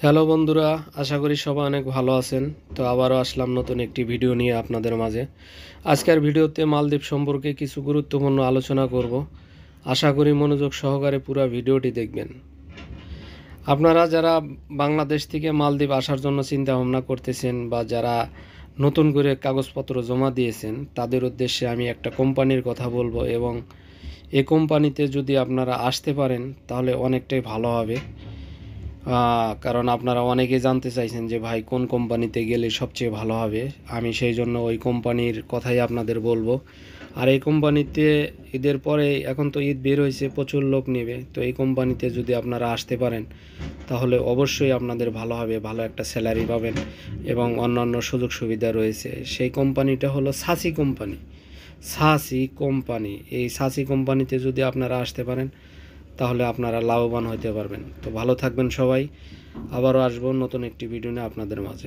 Hello বন্ধুরা, আশা করি সবাই অনেক ভালো আছেন। তো আবারও আসলাম নতুন একটি ভিডিও নিয়ে আপনাদের মাঝে। আজকের ভিডিওতে মালদ্বীপ সম্পর্কে কিছু গুরুত্বপূর্ণ আলোচনা করব। আশা করি মনোযোগ সহকারে পুরো ভিডিওটি দেখবেন। আপনারা যারা বাংলাদেশ থেকে মালদ্বীপ আসার জন্য চিন্তা ভাবনা করতেছেন বা যারা নতুন করে কাগজপত্র জমা দিয়েছেন, তাদের উদ্দেশ্যে আমি একটা কোম্পানির কথা বলবো এবং এই কোম্পানিতে যদি আপনারা আসতে পারেন তাহলে অনেকটাই ভালো হবে। কারণ আপনারা অনেকেই জানতে চাইছেন যে ভাই কোন কোম্পানিতে গেলে সবচেয়ে ভালো হবে। আমি সেই জন্য ওই কোম্পানির কথাই আপনাদের বলবো। আর এই কোম্পানিতে ঈদের পরে, এখন তো ঈদ বের হয়েছে, প্রচুর লোক নেবে। তো এই কোম্পানিতে যদি আপনারা আসতে পারেন তাহলে অবশ্যই আপনাদের ভালো হবে, ভালো একটা স্যালারি পাবেন এবং অন্যান্য সুযোগ সুবিধা রয়েছে। সেই কোম্পানিটা হলো সাসি কোম্পানি। সাসি কোম্পানি, এই সাসি কোম্পানিতে যদি আপনারা আসতে পারেন তাহলে আপনারা লাভবান হতে পারবেন। তো ভালো থাকবেন সবাই। আবারও আসবো নতুন একটি ভিডিও নিয়ে আপনাদের মাঝে।